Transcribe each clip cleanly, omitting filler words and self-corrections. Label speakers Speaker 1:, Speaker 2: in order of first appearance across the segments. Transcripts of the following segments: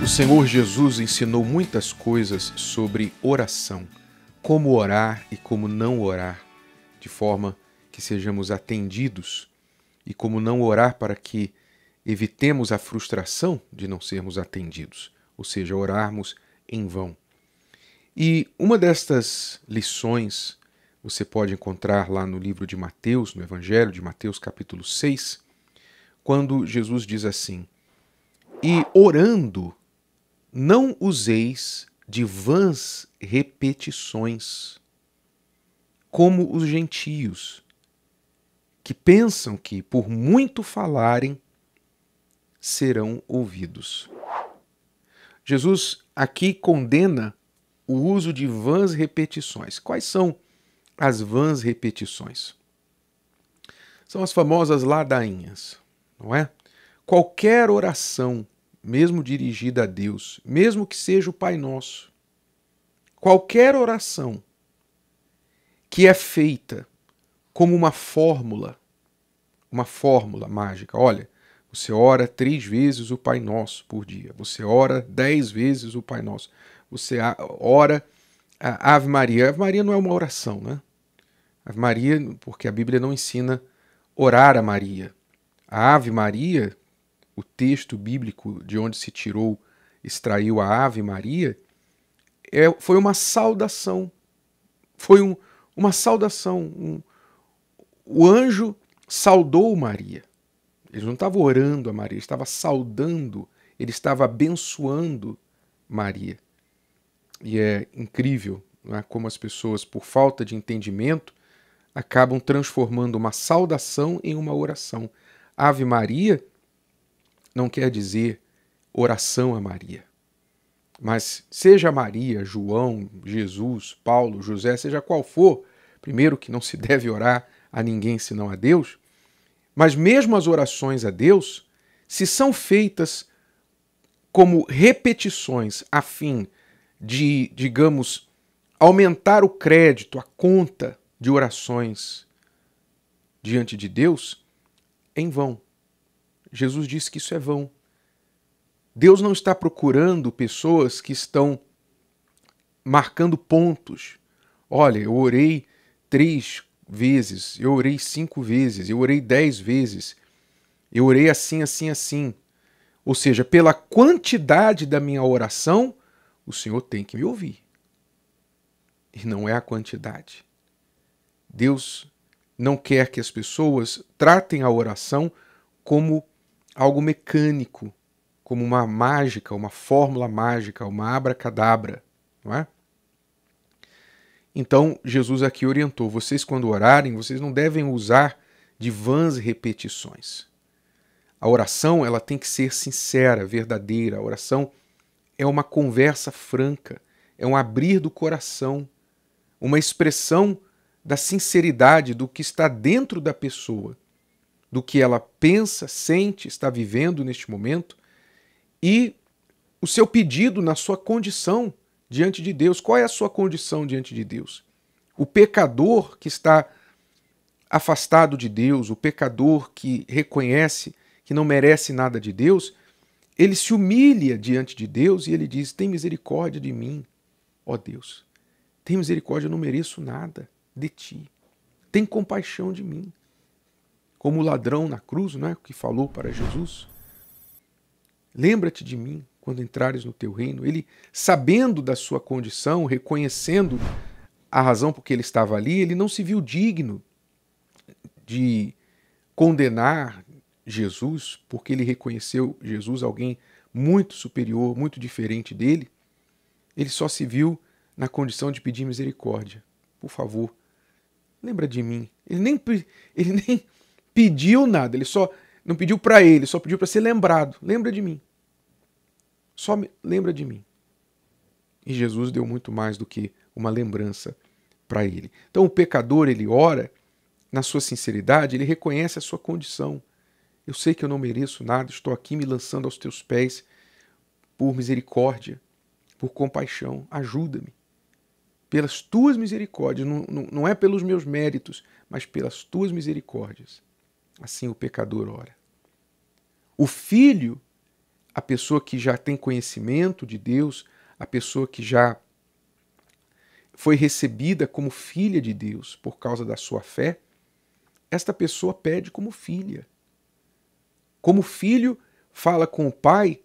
Speaker 1: O Senhor Jesus ensinou muitas coisas sobre oração, como orar e como não orar, de forma que sejamos atendidos, e como não orar para que evitemos a frustração de não sermos atendidos, ou seja, orarmos em vão. E uma destas lições você pode encontrar lá no livro de Mateus, no Evangelho de Mateus, capítulo 6, quando Jesus diz assim: "E orando, não useis de vãs repetições, como os gentios, que pensam que, por muito falarem, serão ouvidos." Jesus aqui condena o uso de vãs repetições. Quais são as vãs repetições? São as famosas ladainhas, não é? Qualquer oração, mesmo dirigida a Deus, mesmo que seja o Pai Nosso, qualquer oração que é feita como uma fórmula mágica. Olha, você ora 3 vezes o Pai Nosso por dia, você ora 10 vezes o Pai Nosso, você ora a Ave Maria. Ave Maria não é uma oração, né? Ave Maria, porque a Bíblia não ensina orar a Maria. A Ave Maria, o texto bíblico de onde se extraiu a Ave Maria, foi uma saudação. Uma saudação. O anjo saudou Maria. Ele não estava orando a Maria, ele estava saudando, ele estava abençoando Maria. E é incrível, não é? Como as pessoas, por falta de entendimento, acabam transformando uma saudação em uma oração. Ave Maria não quer dizer oração a Maria. Mas seja Maria, João, Jesus, Paulo, José, seja qual for, primeiro que não se deve orar a ninguém senão a Deus, mas mesmo as orações a Deus, se são feitas como repetições a fim de, digamos, aumentar o crédito, a conta de orações diante de Deus, em vão. Jesus disse que isso é vão. Deus não está procurando pessoas que estão marcando pontos. Olha, eu orei 3 vezes, eu orei 5 vezes, eu orei 10 vezes, eu orei assim, assim, assim. Ou seja, pela quantidade da minha oração, o Senhor tem que me ouvir. E não é a quantidade. Deus não quer que as pessoas tratem a oração como algo mecânico, como uma mágica, uma fórmula mágica, uma abracadabra, não é? Então, Jesus aqui orientou, vocês quando orarem, vocês não devem usar de vãs repetições. A oração, ela tem que ser sincera, verdadeira. A oração é uma conversa franca, é um abrir do coração, uma expressão da sinceridade do que está dentro da pessoa, do que ela pensa, sente, está vivendo neste momento, e o seu pedido na sua condição diante de Deus. Qual é a sua condição diante de Deus? O pecador que está afastado de Deus, o pecador que reconhece que não merece nada de Deus, ele se humilha diante de Deus e ele diz: tem misericórdia de mim, ó Deus. Tem misericórdia, eu não mereço nada de ti. Tem compaixão de mim. Como o ladrão na cruz, não é, que falou para Jesus: lembra-te de mim quando entrares no teu reino. Ele, sabendo da sua condição, reconhecendo a razão por que ele estava ali, ele não se viu digno de condenar Jesus, porque ele reconheceu Jesus alguém muito superior, muito diferente dele. Ele só se viu na condição de pedir misericórdia. Por favor, lembra de mim. Ele nem pediu nada, ele só não pediu para ele, só pediu para ser lembrado. Lembra de mim. Só lembra de mim. E Jesus deu muito mais do que uma lembrança para ele. Então o pecador, ele ora na sua sinceridade, ele reconhece a sua condição. Eu sei que eu não mereço nada, estou aqui me lançando aos teus pés por misericórdia, por compaixão. Ajuda-me. Pelas tuas misericórdias, não é pelos meus méritos, mas pelas tuas misericórdias. Assim o pecador ora. O filho a pessoa que já tem conhecimento de Deus, a pessoa que já foi recebida como filha de Deus por causa da sua fé, esta pessoa pede como filha. Como filho, fala com o pai,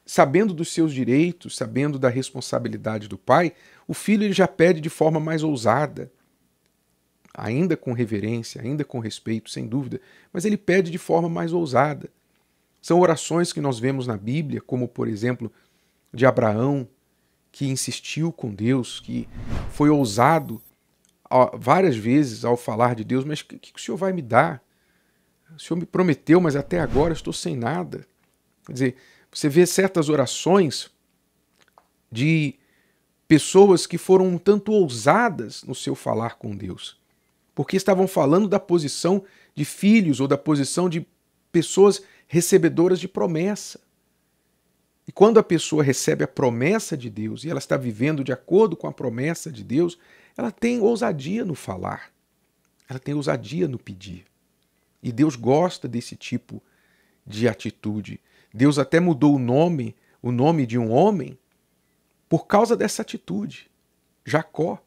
Speaker 1: sabendo dos seus direitos, sabendo da responsabilidade do pai, o filho ele já pede de forma mais ousada, ainda com reverência, ainda com respeito, sem dúvida, mas ele pede de forma mais ousada. São orações que nós vemos na Bíblia, como, por exemplo, de Abraão, que insistiu com Deus, que foi ousado várias vezes ao falar de Deus, mas o que o Senhor vai me dar? O Senhor me prometeu, mas até agora estou sem nada. Quer dizer, você vê certas orações de pessoas que foram um tanto ousadas no seu falar com Deus, porque estavam falando da posição de filhos ou da posição de pessoas recebedoras de promessa. E quando a pessoa recebe a promessa de Deus e ela está vivendo de acordo com a promessa de Deus, ela tem ousadia no falar, ela tem ousadia no pedir. E Deus gosta desse tipo de atitude. Deus até mudou o nome de um homem por causa dessa atitude. Jacó,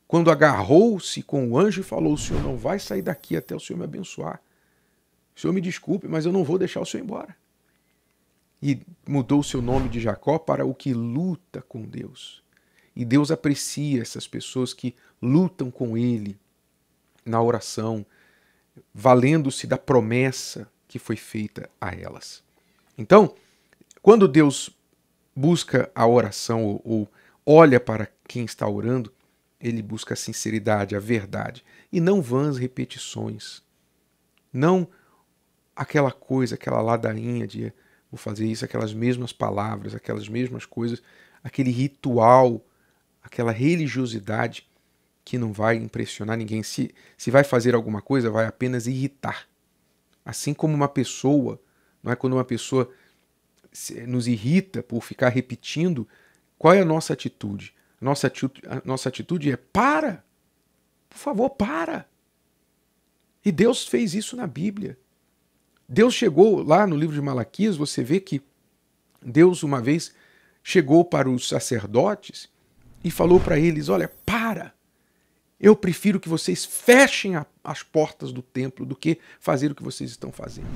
Speaker 1: quando agarrou-se com o anjo e falou: o Senhor não vai sair daqui até o Senhor me abençoar. O Senhor me desculpe, mas eu não vou deixar o Senhor embora. E mudou o seu nome de Jacó para o que luta com Deus. E Deus aprecia essas pessoas que lutam com Ele na oração, valendo-se da promessa que foi feita a elas. Então, quando Deus busca a oração ou olha para quem está orando, Ele busca a sinceridade, a verdade, e não vãs repetições. Não aquela coisa, aquela ladainha de vou fazer isso, aquelas mesmas palavras, aquelas mesmas coisas, aquele ritual, aquela religiosidade que não vai impressionar ninguém. Se vai fazer alguma coisa, vai apenas irritar. Assim como uma pessoa, não é, quando uma pessoa nos irrita por ficar repetindo, qual é a nossa atitude? A nossa atitude é: para! Por favor, para! E Deus fez isso na Bíblia. Deus chegou lá no livro de Malaquias, você vê que Deus uma vez chegou para os sacerdotes e falou para eles: olha, para! Eu prefiro que vocês fechem as portas do templo do que fazer o que vocês estão fazendo.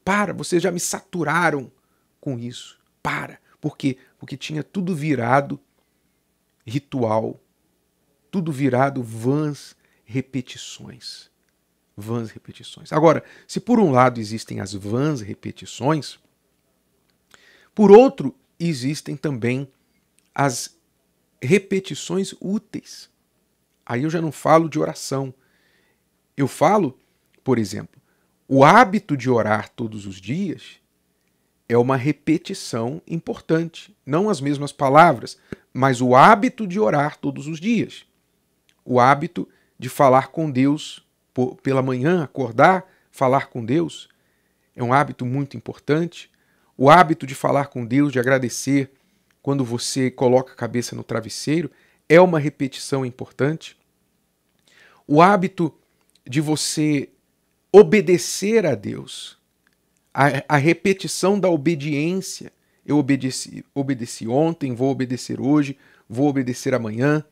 Speaker 1: Para, vocês já me saturaram com isso. Para. Por quê? Porque tinha tudo virado ritual, tudo virado vãs repetições. Vãs repetições. Agora, se por um lado existem as vãs repetições, por outro existem também as repetições úteis. Aí eu já não falo de oração. Eu falo, por exemplo, o hábito de orar todos os dias é uma repetição importante. Não as mesmas palavras, mas o hábito de orar todos os dias. O hábito de falar com Deus pela manhã, acordar, falar com Deus, é um hábito muito importante. O hábito de falar com Deus, de agradecer quando você coloca a cabeça no travesseiro, é uma repetição importante. O hábito de você obedecer a Deus, a repetição da obediência. Eu obedeci ontem, vou obedecer hoje, vou obedecer amanhã.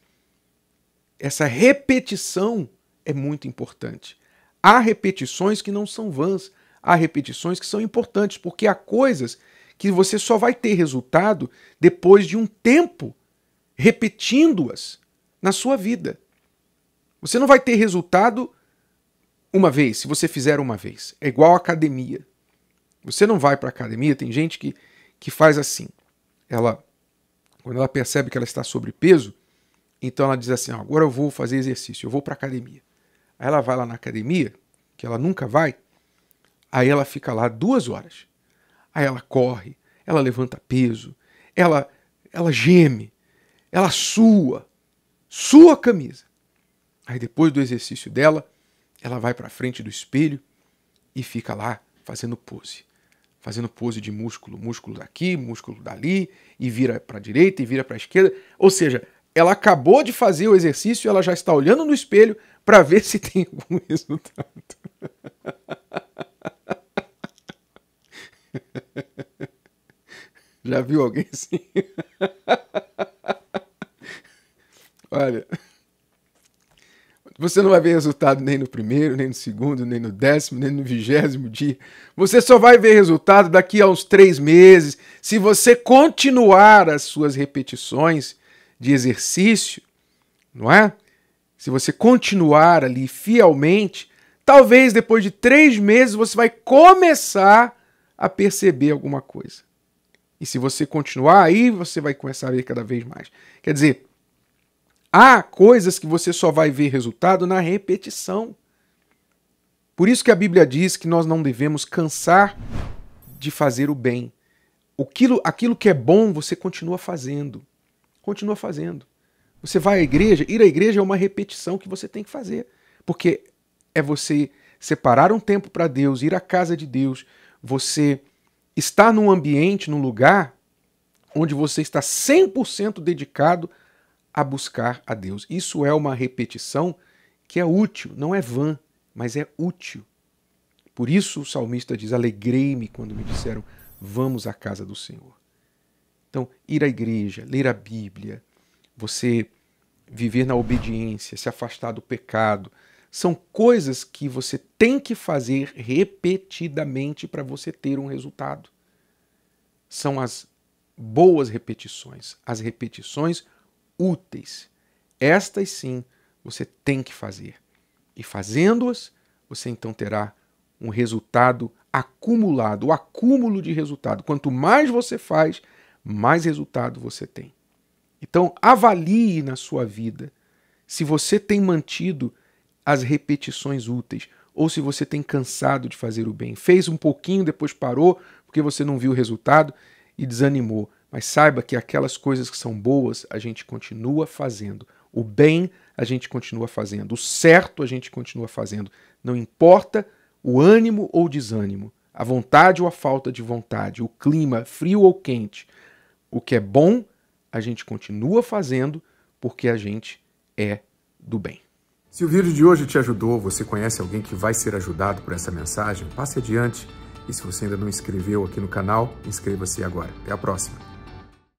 Speaker 1: Essa repetição é muito importante. Há repetições que não são vãs, há repetições que são importantes, porque há coisas que você só vai ter resultado depois de um tempo repetindo-as na sua vida. Você não vai ter resultado uma vez, se você fizer uma vez. É igual à academia. Você não vai para a academia, tem gente que faz assim. Quando ela percebe que ela está sobrepeso, então ela diz assim: agora eu vou fazer exercício, eu vou para a academia. Aí ela vai lá na academia, que ela nunca vai, aí ela fica lá 2 horas. Aí ela corre, ela levanta peso, ela geme, ela sua a camisa. Aí depois do exercício dela, ela vai para frente do espelho e fica lá fazendo pose. Fazendo pose de músculo daqui, músculo dali, e vira para a direita e vira para a esquerda. Ou seja, ela acabou de fazer o exercício e ela já está olhando no espelho para ver se tem algum resultado. Já viu alguém assim? Olha, você não vai ver resultado nem no primeiro, nem no segundo, nem no 10º, nem no 20º dia. Você só vai ver resultado daqui a uns 3 meses, se você continuar as suas repetições de exercício, não é? Se você continuar ali fielmente, talvez depois de 3 meses você vai começar a perceber alguma coisa. E se você continuar, aí você vai começar a ver cada vez mais. Quer dizer, há coisas que você só vai ver resultado na repetição. Por isso que a Bíblia diz que nós não devemos cansar de fazer o bem. Aquilo que é bom, você continua fazendo. Continua fazendo. Você vai à igreja, ir à igreja é uma repetição que você tem que fazer. Porque é você separar um tempo para Deus, ir à casa de Deus, você estar num ambiente, num lugar onde você está 100% dedicado a buscar a Deus. Isso é uma repetição que é útil, não é vã, mas é útil. Por isso o salmista diz, alegrei-me quando me disseram, vamos à casa do Senhor. Então, ir à igreja, ler a Bíblia, você viver na obediência, se afastar do pecado, são coisas que você tem que fazer repetidamente para você ter um resultado. São as boas repetições, as repetições úteis. Estas sim você tem que fazer. E fazendo-as, você então terá um resultado acumulado, o acúmulo de resultado. Quanto mais você faz, mais resultado você tem. Então, avalie na sua vida se você tem mantido as repetições úteis ou se você tem cansado de fazer o bem. Fez um pouquinho, depois parou porque você não viu o resultado e desanimou. Mas saiba que aquelas coisas que são boas, a gente continua fazendo. O bem, a gente continua fazendo. O certo, a gente continua fazendo. Não importa o ânimo ou desânimo, a vontade ou a falta de vontade, o clima frio ou quente. O que é bom, a gente continua fazendo porque a gente é do bem.
Speaker 2: Se o vídeo de hoje te ajudou, você conhece alguém que vai ser ajudado por essa mensagem, passe adiante. E se você ainda não inscreveu aqui no canal, inscreva-se agora. Até a próxima.